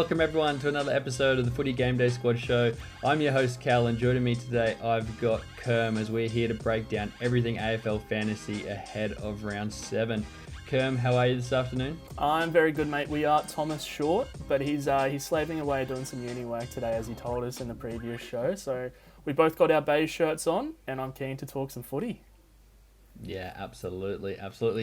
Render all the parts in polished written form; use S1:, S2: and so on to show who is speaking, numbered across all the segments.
S1: welcome everyone to another episode of the Footy GameDay Squad show. I'm your host Cal, and joining me today I've got Kerm as we're here to break down everything AFL fantasy ahead of round 7. Kerm, how are you this afternoon?
S2: I'm very good, mate. We are Thomas short, but he's slaving away doing some uni work today, as he told us in the previous show. So we both got our beige shirts on, and I'm keen to talk some footy.
S1: Yeah, absolutely.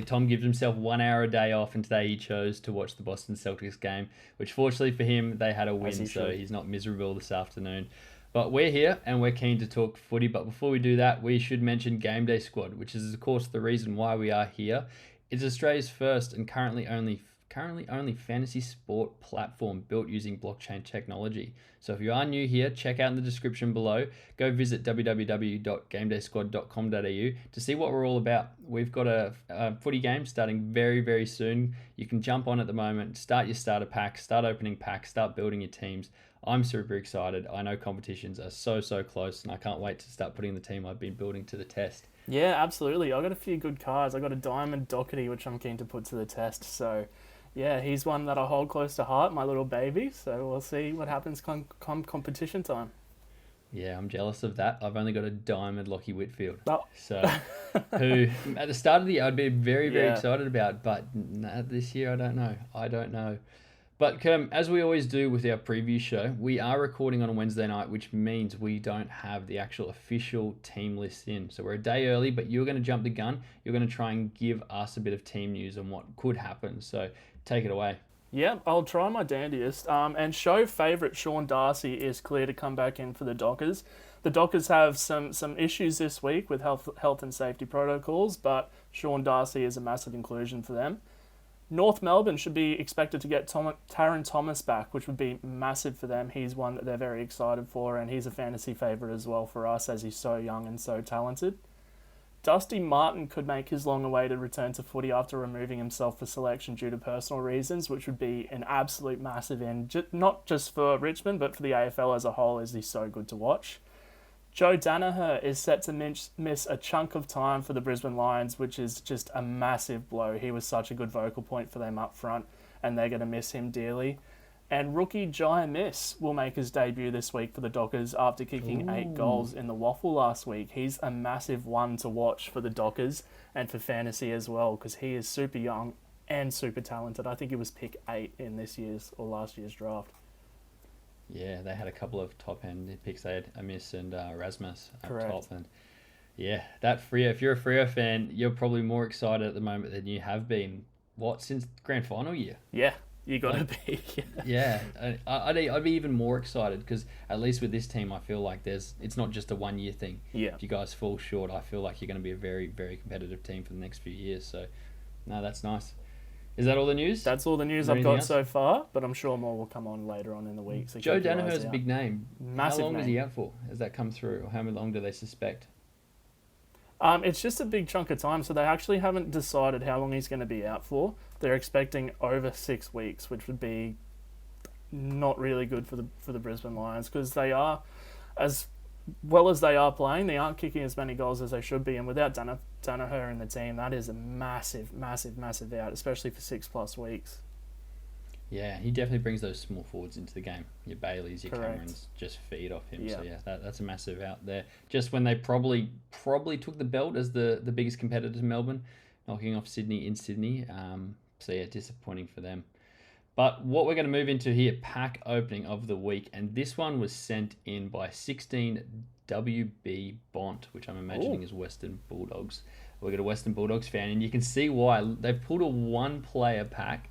S1: Tom gives himself 1 hour a day off, and today he chose to watch the Boston Celtics game, which fortunately for him, they had a win, so he's not miserable this afternoon. But we're here, and we're keen to talk footy. But before we do that, we should mention GameDay Squad, which is, of course, the reason why we are here. It's Australia's first and currently only fantasy sport platform built using blockchain technology. So if you are new here, check out in the description below. Go visit www.gamedaysquad.com.au to see what we're all about. We've got a footy game starting very, very soon. You can jump on at the moment, start your starter pack, start opening packs, start building your teams. I'm super excited. I know competitions are so close, and I can't wait to start putting the team I've been building to the test.
S2: Yeah, absolutely. I got a few good cards. I got a Diamond Doherty, which I'm keen to put to the test. So yeah, he's one that I hold close to heart, my little baby. So we'll see what happens come competition time.
S1: Yeah, I'm jealous of that. I've only got a Diamond Lockie Whitfield.
S2: Oh.
S1: So, who at the start of the year I'd be very excited about, but this year I don't know. But as we always do with our preview show, we are recording on a Wednesday night, which means we don't have the actual official team list in. So we're a day early, but you're going to jump the gun. You're going to try and give us a bit of team news on what could happen. So take it away.
S2: Yeah, I'll try my dandiest. And show favourite Sean Darcy is clear to come back in for the Dockers. The Dockers have some issues this week with health and safety protocols, but Sean Darcy is a massive inclusion for them. North Melbourne should be expected to get Taron Thomas back, which would be massive for them. He's one that they're very excited for, and he's a fantasy favourite as well for us, as he's so young and so talented. Dusty Martin could make his long-awaited return to footy after removing himself for selection due to personal reasons, which would be an absolute massive end, not just for Richmond, but for the AFL as a whole, as he's so good to watch. Joe Danaher is set to miss a chunk of time for the Brisbane Lions, which is just a massive blow. He was such a good vocal point for them up front, and they're going to miss him dearly. And rookie Jai Miss will make his debut this week for the Dockers after kicking 8 goals in the waffle last week. He's a massive one to watch for the Dockers and for fantasy as well, because he is super young and super talented. I think he was pick 8 in this year's or last year's draft.
S1: Yeah, they had a couple of top-end picks. They had Amiss and Rasmus up
S2: Correct.
S1: top. And yeah, that Freo, if you're a Freo fan, you're probably more excited at the moment than you have been, since grand final year?
S2: Yeah, you got to be.
S1: Yeah, I'd be even more excited because at least with this team, I feel like it's not just a one-year thing.
S2: Yeah.
S1: If you guys fall short, I feel like you're going to be a very, very competitive team for the next few years. So, no, that's nice. Is that all the news?
S2: That's all the news I've got so far, but I'm sure more will come on later on in the week. So
S1: Joe Danaher's a big name.
S2: Massive
S1: How long
S2: name.
S1: is he out for? Has that come through? Or how long do they suspect?
S2: It's just a big chunk of time, so they actually haven't decided how long he's going to be out for. They're expecting over 6 weeks, which would be not really good for the Brisbane Lions, because they are, as well as they are playing, they aren't kicking as many goals as they should be, and without Danaher in the team, that is a massive out, especially for 6+ weeks.
S1: Yeah, he definitely brings those small forwards into the game. Your Baileys, your
S2: Correct.
S1: Camerons just feed off him.
S2: Yeah.
S1: So yeah, that's a massive out there. Just when they probably took the belt as the biggest competitor to Melbourne, knocking off Sydney in Sydney. So yeah, disappointing for them. But what we're going to move into here, pack opening of the week. And this one was sent in by 16 WB Bont, which I'm imagining is Western Bulldogs. We've got a Western Bulldogs fan, and you can see why. They've pulled a one-player pack,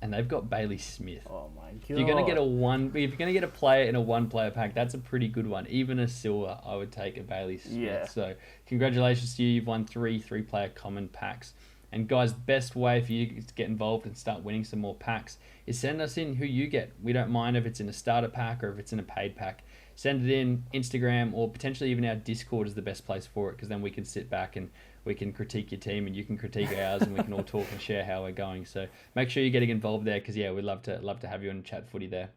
S1: and they've got Bailey Smith.
S2: Oh my god!
S1: If you're going to get a player in a one-player pack, that's a pretty good one. Even a silver, I would take a Bailey Smith.
S2: Yeah.
S1: So congratulations to you. You've won three-player common packs. And guys, best way for you to get involved and start winning some more packs is send us in who you get. We don't mind if it's in a starter pack or if it's in a paid pack. Send it in Instagram, or potentially even our Discord is the best place for it, because then we can sit back and we can critique your team and you can critique ours, and we can all talk and share how we're going. So make sure you're getting involved there, because yeah, we'd love to have you on chat footy there.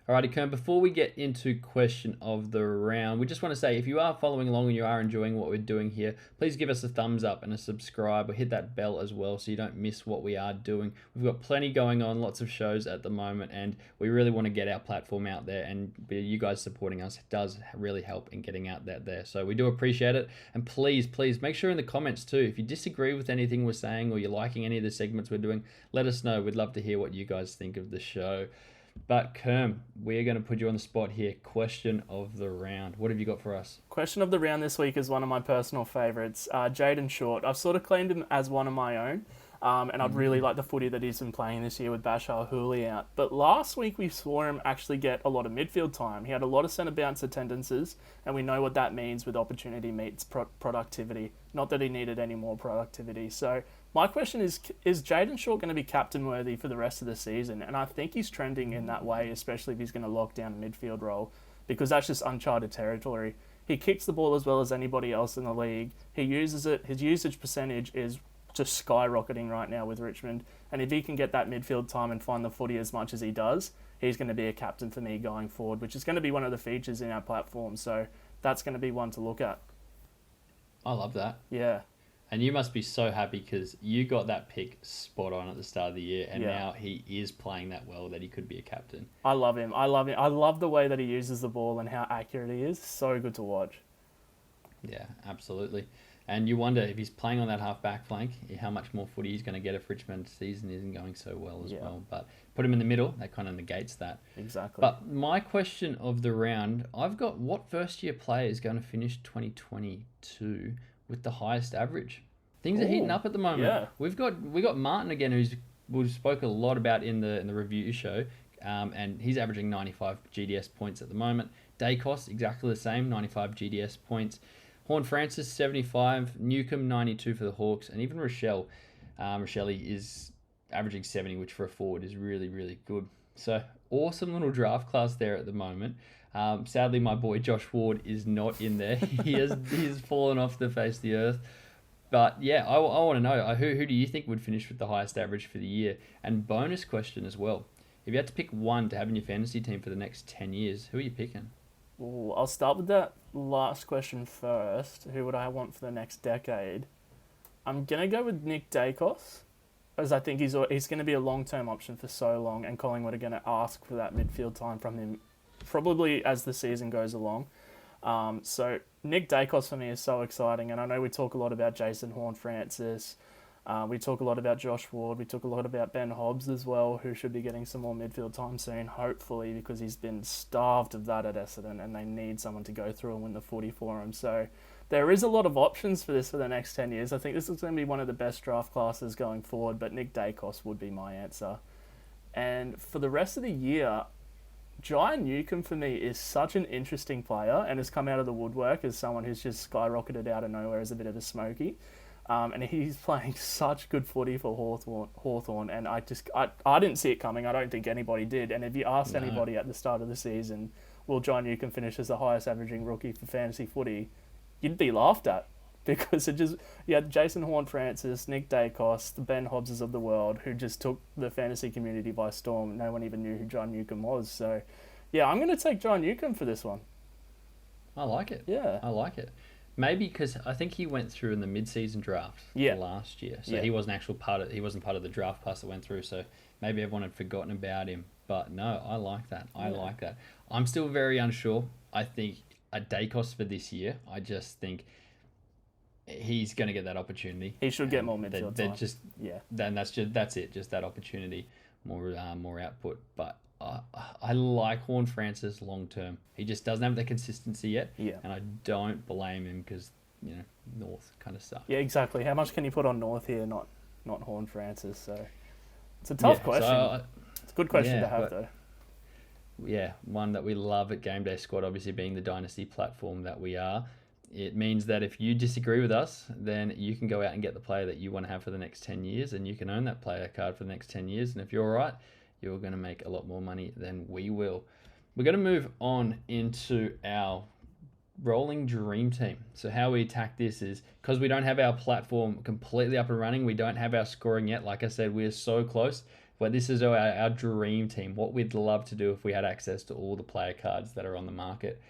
S1: Alrighty, Kerm, before we get into question of the round, we just want to say if you are following along and you are enjoying what we're doing here, please give us a thumbs up and a subscribe or hit that bell as well so you don't miss what we are doing. We've got plenty going on, lots of shows at the moment, and we really want to get our platform out there, and you guys supporting us does really help in getting out there. So we do appreciate it, and please make sure in the comments too, if you disagree with anything we're saying or you're liking any of the segments we're doing, let us know. We'd love to hear what you guys think of the show. But Kerm, we're going to put you on the spot here. Question of the round. What have you got for us?
S2: Question of the round this week is one of my personal favourites, Jaden Short. I've sort of claimed him as one of my own, and I'd really like the footy that he's been playing this year with Bashar Hooley out. But last week we saw him actually get a lot of midfield time. He had a lot of centre bounce attendances, and we know what that means with opportunity meets productivity. Not that he needed any more productivity. So my question is Jaden Short going to be captain worthy for the rest of the season? And I think he's trending in that way, especially if he's going to lock down a midfield role, because that's just uncharted territory. He kicks the ball as well as anybody else in the league. He uses it. His usage percentage is just skyrocketing right now with Richmond. And if he can get that midfield time and find the footy as much as he does, he's going to be a captain for me going forward, which is going to be one of the features in our platform. So that's going to be one to look at.
S1: I love that.
S2: Yeah.
S1: And you must be so happy because you got that pick spot on at the start of the year, and now he is playing that well that he could be a captain.
S2: I love him. I love the way that he uses the ball and how accurate he is. So good to watch.
S1: Yeah, absolutely. And you wonder if he's playing on that half-back flank, how much more footy he's going to get if Richmond's season isn't going so well as well. But put him in the middle, that kind of negates that.
S2: Exactly.
S1: But my question of the round, I've got what first-year player is going to finish 2022 with the highest average? Things are heating up at the moment.
S2: Yeah.
S1: We got Martin again, who's we spoke a lot about in the review show, and he's averaging 95 GDS points at the moment. Dacos, exactly the same, 95 GDS points. Horne-Francis, 75. Newcomb, 92 for the Hawks. And even Rochelle is averaging 70, which for a forward is really, really good. So, awesome little draft class there at the moment. Sadly, my boy Josh Ward is not in there. He's fallen off the face of the earth. But, yeah, I want to know, who do you think would finish with the highest average for the year? And bonus question as well. If you had to pick one to have in your fantasy team for the next 10 years, who are you picking?
S2: Ooh, I'll start with that last question first. Who would I want for the next decade? I'm going to go with Nick Dacos, as I think he's going to be a long-term option for so long, and Collingwood are going to ask for that midfield time from him probably as the season goes along. So Nick Dacos for me is so exciting, and I know we talk a lot about Jason Horne-Francis. We talk a lot about Josh Ward. We talk a lot about Ben Hobbs as well, who should be getting some more midfield time soon, hopefully, because he's been starved of that at Essendon, and they need someone to go through and win the footy for him. So there is a lot of options for this for the next 10 years. I think this is going to be one of the best draft classes going forward, but Nick Dacos would be my answer. And for the rest of the year, Jai Newcomb for me is such an interesting player and has come out of the woodwork as someone who's just skyrocketed out of nowhere as a bit of a smoky. And he's playing such good footy for Hawthorn, and I didn't see it coming. I don't think anybody did. And if you asked anybody at the start of the season, will Jai Newcomb finish as the highest averaging rookie for fantasy footy, you'd be laughed at, because you had Jason Horne-Francis, Nick Dacos, the Ben Hobbses of the world, who just took the fantasy community by storm. No one even knew who Jai Newcomb was. So, yeah, I'm going to take Jai Newcomb for this one.
S1: I like it.
S2: Yeah.
S1: I like it. Maybe because I think he went through in the mid-season draft last year, so he wasn't he wasn't part of the draft class that went through. So maybe everyone had forgotten about him. But no, I like that. I like that. I'm still very unsure. I think a Dacos for this year. I just think he's going to get that opportunity.
S2: He should get more midfield time.
S1: Then that's it. Just that opportunity, more output. But I like Horne-Francis long term. He just doesn't have the consistency yet, and I don't blame him because North kind of stuff.
S2: Yeah, exactly. How much can you put on North here? Not Horne-Francis. So it's a tough question. It's a good question to have, though.
S1: Yeah, one that we love at GameDay Squad, obviously being the dynasty platform that we are. It means that if you disagree with us, then you can go out and get the player that you want to have for the next 10 years, and you can own that player card for the next 10 years. And if you're all right, you're going to make a lot more money than we will. We're going to move on into our rolling dream team. So how we attack this is, because we don't have our platform completely up and running, we don't have our scoring yet. Like I said, we're so close But this is our dream team, what we'd love to do if we had access to all the player cards that are on the market.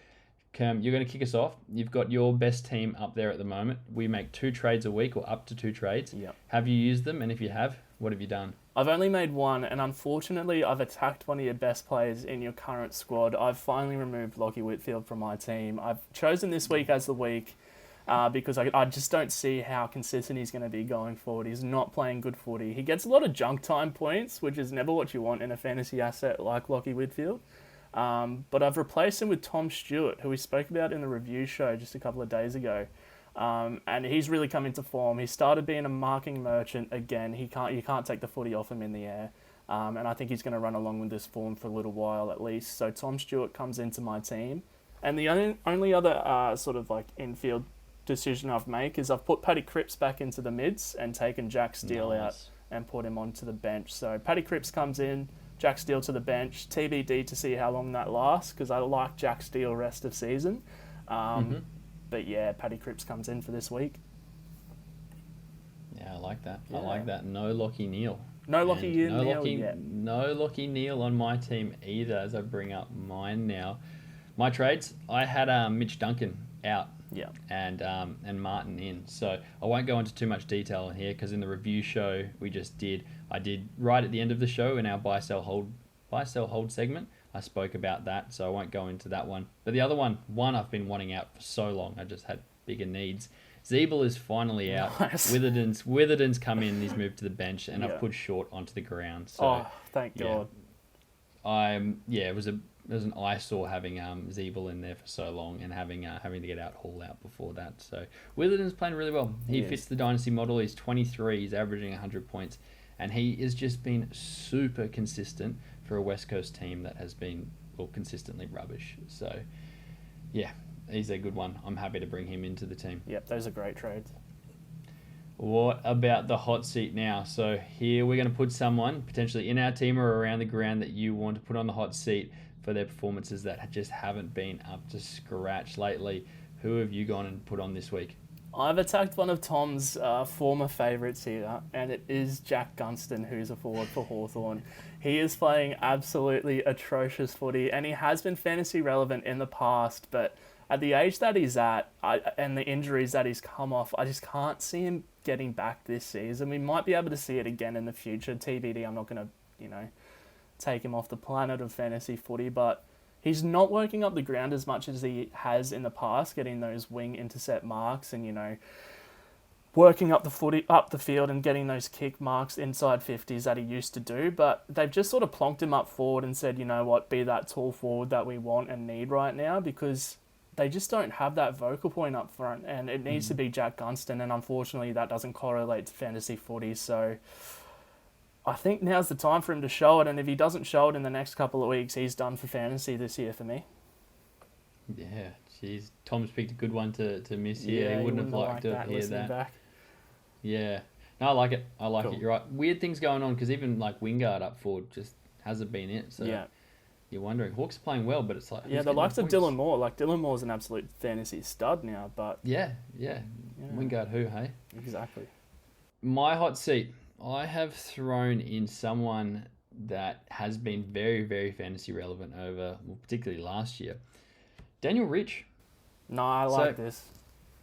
S1: Kerm, you're going to kick us off. You've got your best team up there at the moment. We make 2 trades a week, or up to 2 trades.
S2: Yep.
S1: Have you used them? And if you have, what have you done?
S2: I've only made one, and unfortunately, I've attacked one of your best players in your current squad. I've finally removed Lockie Whitfield from my team. I've chosen this week as the week because I just don't see how consistent he's going to be going forward. He's not playing good footy. He gets a lot of junk time points, which is never what you want in a fantasy asset like Lockie Whitfield. But I've replaced him with Tom Stewart, who we spoke about in the review show just a couple of days ago. And he's really come into form. He started being a marking merchant again. You can't take the footy off him in the air. And I think he's going to run along with this form for a little while at least. So Tom Stewart comes into my team. And the only other sort of like infield decision I've made is I've put Paddy Cripps back into the mids and taken Jack Steele out and put him onto the bench. So Paddy Cripps comes in, Jack Steele to the bench. TBD to see how long that lasts, because I like Jack Steele rest of season. But yeah, Paddy Cripps comes in for this week.
S1: Yeah, I like that. Yeah. I like that. No Lockie Neal.
S2: No Lockie Neal yet.
S1: No Lockie Neal on my team either, as I bring up mine now. My trades, I had Mitch Duncan out.
S2: Yeah.
S1: And Martin in. So I won't go into too much detail here, because in the review show I did right at the end of the show in our buy sell hold segment, I spoke about that, so I won't go into that one. But the other one I've been wanting out for so long, I just had bigger needs. Zeeble is finally out.
S2: Nice.
S1: Witherden's come in and he's moved to the bench, and I've put Short onto the ground. So
S2: thank God.
S1: It was an eyesore having Zeeble in there for so long and having to get Hall out before that. So Witherden's playing really well. He fits the dynasty model. He's 23. He's averaging 100 points, and he has just been super consistent for a West Coast team that has been consistently rubbish. So yeah, he's a good one. I'm happy to bring him into the team.
S2: Yep, those are great trades.
S1: What about the hot seat now? So here we're going to put someone potentially in our team or around the ground that you want to put on the hot seat for their performances that just haven't been up to scratch lately. Who have you gone and put on this week?
S2: I've attacked one of Tom's former favourites here, and it is Jack Gunston, who's a forward for Hawthorn. He is playing absolutely atrocious footy, and he has been fantasy relevant in the past, but at the age that he's at and the injuries that he's come off, I just can't see him getting back this season. We might be able to see it again in the future. TBD, I'm not going to, take him off the planet of fantasy footy, but he's not working up the ground as much as he has in the past, getting those wing intercept marks and, working up the field and getting those kick marks inside 50s that he used to do. But they've just sort of plonked him up forward and said, you know what, be that tall forward that we want and need right now, because they just don't have that vocal point up front, and it needs to be Jack Gunston, and unfortunately that doesn't correlate to fantasy footy. So I think now's the time for him to show it, and if he doesn't show it in the next couple of weeks, he's done for fantasy this year for me.
S1: Yeah, jeez. Tom's picked a good one to miss here. Yeah, he wouldn't have liked to hear that. Back. Yeah. No, I like it. Cool. It. You're right. Weird things going on, because even like Wingard up forward just hasn't been it. So you're wondering. Hawks are playing well, but it's like...
S2: Yeah, the likes of Dylan Moore. Like, Dylan Moore's an absolute fantasy stud now, but...
S1: Yeah. Wingard who, hey?
S2: Exactly.
S1: My hot seat. I have thrown in someone that has been very, very fantasy relevant over, particularly last year. Daniel Rich.
S2: No, I like this.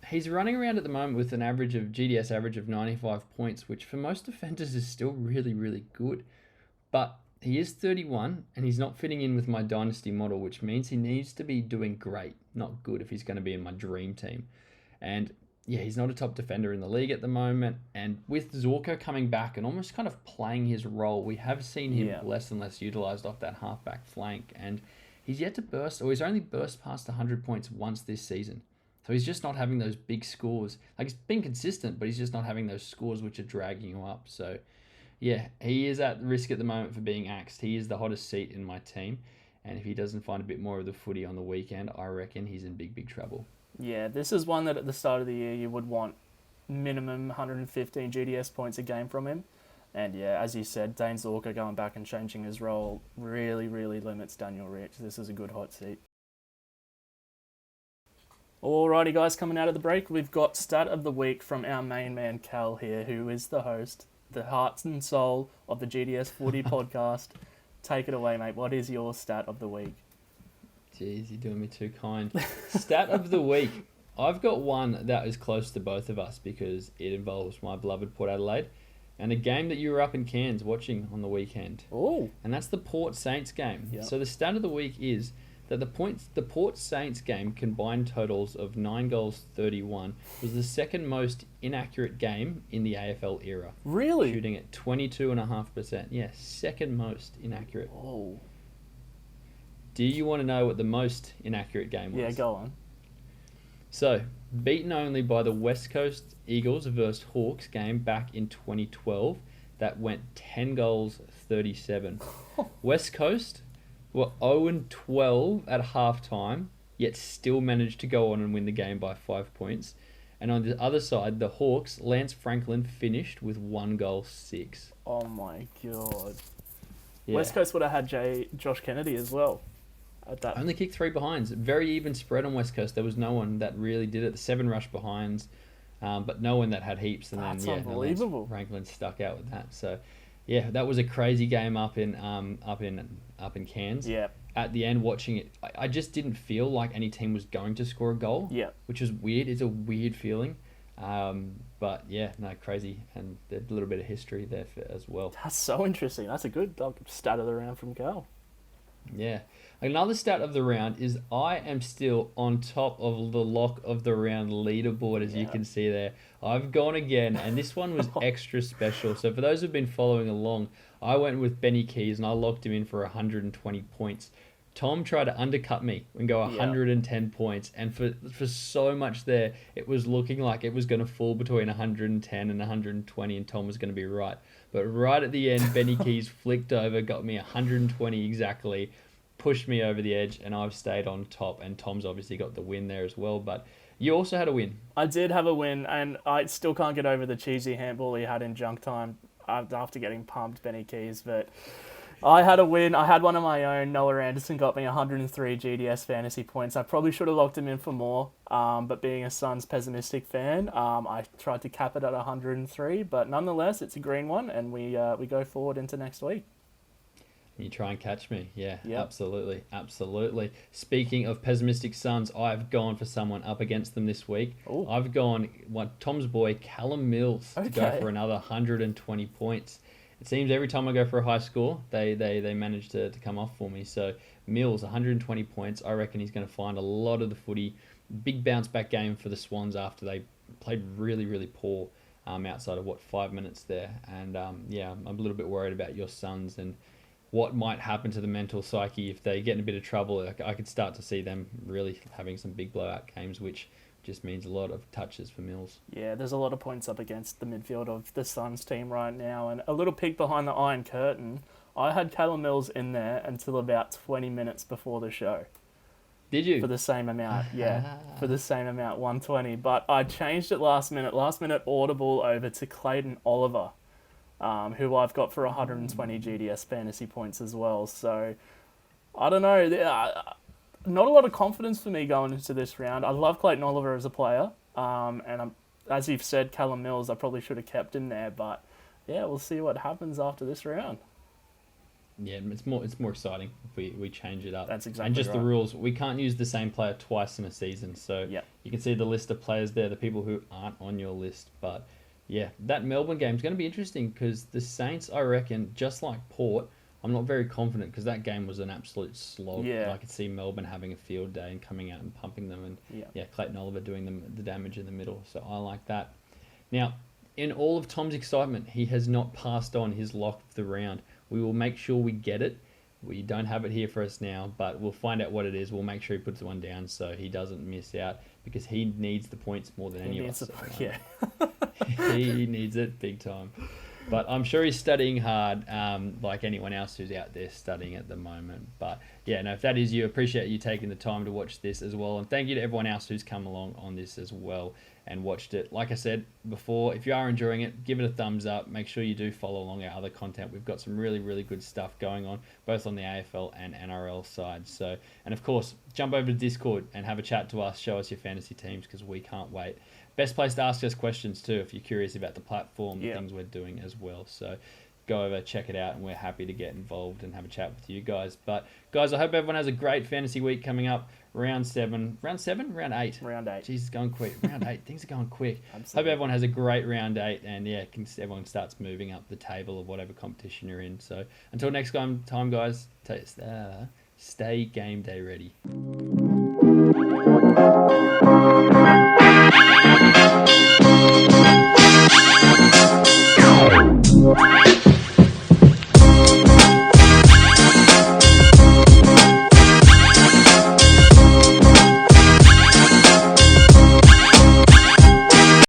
S1: He's running around at the moment with an GDS average of 95 points, which for most defenders is still really, really good. But he is 31, and he's not fitting in with my dynasty model, which means he needs to be doing great, not good, if he's going to be in my dream team. And yeah, he's not a top defender in the league at the moment. And with Zorko coming back and almost kind of playing his role, we have seen him less and less utilised off that halfback flank. And he's yet to burst, or he's only burst past 100 points once this season. So he's just not having those big scores. Like, he's been consistent, but he's just not having those scores which are dragging you up. So yeah, he is at risk at the moment for being axed. He is the hottest seat in my team. And if he doesn't find a bit more of the footy on the weekend, I reckon he's in big, big trouble.
S2: Yeah, this is one that at the start of the year you would want minimum 115 GDS points a game from him. And yeah, as you said, Dane Zorko going back and changing his role really, really limits Daniel Rich. This is a good hot seat. Alrighty guys, coming out of the break, we've got stat of the week from our main man Cal here, who is the host. the heart and soul of the GDS Footy podcast. Take it away, mate. What is your stat of the week?
S1: Jeez, you're doing me too kind. Stat of the week. I've got one that is close to both of us because it involves my beloved Port Adelaide and a game that you were up in Cairns watching on the weekend.
S2: Oh.
S1: And that's the Port Saints game.
S2: Yep.
S1: So the stat of the week is that the Port Saints game combined totals of 9 goals 31 was the second most inaccurate game in the AFL era.
S2: Really?
S1: Shooting at 22.5%. Yeah, second most inaccurate.
S2: Oh.
S1: Do you want to know what the most inaccurate game was?
S2: Yeah, go on.
S1: So, beaten only by the West Coast Eagles versus Hawks game back in 2012 that went 10 goals 37. West Coast were 0-12 at halftime, yet still managed to go on and win the game by 5 points. And on the other side, the Hawks, Lance Franklin finished with 1 goal 6.
S2: Oh my god.
S1: Yeah.
S2: West Coast would have had Josh Kennedy as well. At that.
S1: Only kicked 3 behinds. Very even spread on West Coast. There was no one that really did it. The 7 rush behinds, but no one that had heaps. And
S2: That's
S1: then
S2: unbelievable.
S1: Franklin stuck out with that. So, yeah, that was a crazy game up in Cairns.
S2: Yeah.
S1: At the end, watching it, I just didn't feel like any team was going to score a goal.
S2: Yeah.
S1: Which is weird. It's a weird feeling. But yeah, no, crazy, and a little bit of history there as well.
S2: That's so interesting. That's a good stat of the round from Cal.
S1: Yeah. Another stat of the round is I am still on top of the lock of the round leaderboard, as you can see there. I've gone again, and this one was extra special. So for those who've been following along, I went with Benny Keys, and I locked him in for 120 points. Tom tried to undercut me and go 110 points, and for so much there, it was looking like it was going to fall between 110 and 120, and Tom was going to be right. But right at the end, Benny Keys flicked over, got me 120 exactly, pushed me over the edge, and I've stayed on top, and Tom's obviously got the win there as well. But you also had a win.
S2: I did have a win, and I still can't get over the cheesy handball he had in junk time after getting pumped, Benny Keys, but I had a win. I had one of my own. Noah Anderson got me 103 GDS fantasy points. I probably should have locked him in for more, but being a Suns pessimistic fan, I tried to cap it at 103. But nonetheless, it's a green one, and we go forward into next week.
S1: You try and catch me. Yeah,
S2: Yep.
S1: Absolutely. Absolutely. Speaking of pessimistic Suns, I've gone for someone up against them this week.
S2: Ooh.
S1: I've gone Tom's boy, Callum Mills, to go
S2: Okay.
S1: for another 120 points. It seems every time I go for a high score, they manage to come off for me. So Mills, 120 points. I reckon he's going to find a lot of the footy. Big bounce back game for the Swans after they played really, really poor outside of, 5 minutes there. And I'm a little bit worried about your Suns and what might happen to the mental psyche if they get in a bit of trouble. I could start to see them really having some big blowout games, which just means a lot of touches for Mills.
S2: Yeah, there's a lot of points up against the midfield of the Suns team right now. And a little peek behind the Iron Curtain, I had Callum Mills in there until about 20 minutes before the show.
S1: Did you?
S2: For the same amount, yeah. For the same amount, 120. But I changed it last minute audible over to Clayton Oliver, who I've got for 120 GDS fantasy points as well. So, I don't know. Not a lot of confidence for me going into this round. I love Clayton Oliver as a player. As you've said, Callum Mills, I probably should have kept in there. But, yeah, we'll see what happens after this round.
S1: Yeah, it's more exciting if we change it up.
S2: That's exactly
S1: And just
S2: right.
S1: the rules, we can't use the same player twice in a season. So
S2: Yep.
S1: you can see the list of players there, the people who aren't on your list. But yeah, that Melbourne game is going to be interesting because the Saints, I reckon, just like Port, I'm not very confident because that game was an absolute slog.
S2: Yeah.
S1: I could see Melbourne having a field day and coming out and pumping them, and
S2: Yeah.
S1: Clayton Oliver doing the damage in the middle. So I like that. Now, in all of Tom's excitement, he has not passed on his lock of the round. We will make sure we get it. We don't have it here for us now, but we'll find out what it is. We'll make sure he puts one down so he doesn't miss out because he needs the points more than any of us.
S2: Yeah.
S1: He needs it big time. But I'm sure he's studying hard, like anyone else who's out there studying at the moment. But yeah, no, if that is you, appreciate you taking the time to watch this as well. And thank you to everyone else who's come along on this as well and watched it. Like I said before, if you are enjoying it, give it a thumbs up. Make sure you do follow along our other content. We've got some really, really good stuff going on, both on the AFL and NRL side. So, and of course, jump over to Discord and have a chat to us. Show us your fantasy teams because we can't wait. best place to ask us questions too if you're curious about the platform,
S2: Yeah.
S1: things we're doing as well. So go over, check it out, and we're happy to get involved and have a chat with you guys. But guys, I hope everyone has a great fantasy week coming up. Round 8.
S2: Round 8.
S1: Jeez, it's going quick. Round 8. Things are going quick.
S2: Absolutely.
S1: Hope everyone has a great round 8, and yeah, everyone starts moving up the table of whatever competition you're in. So until next time, guys, stay game day ready.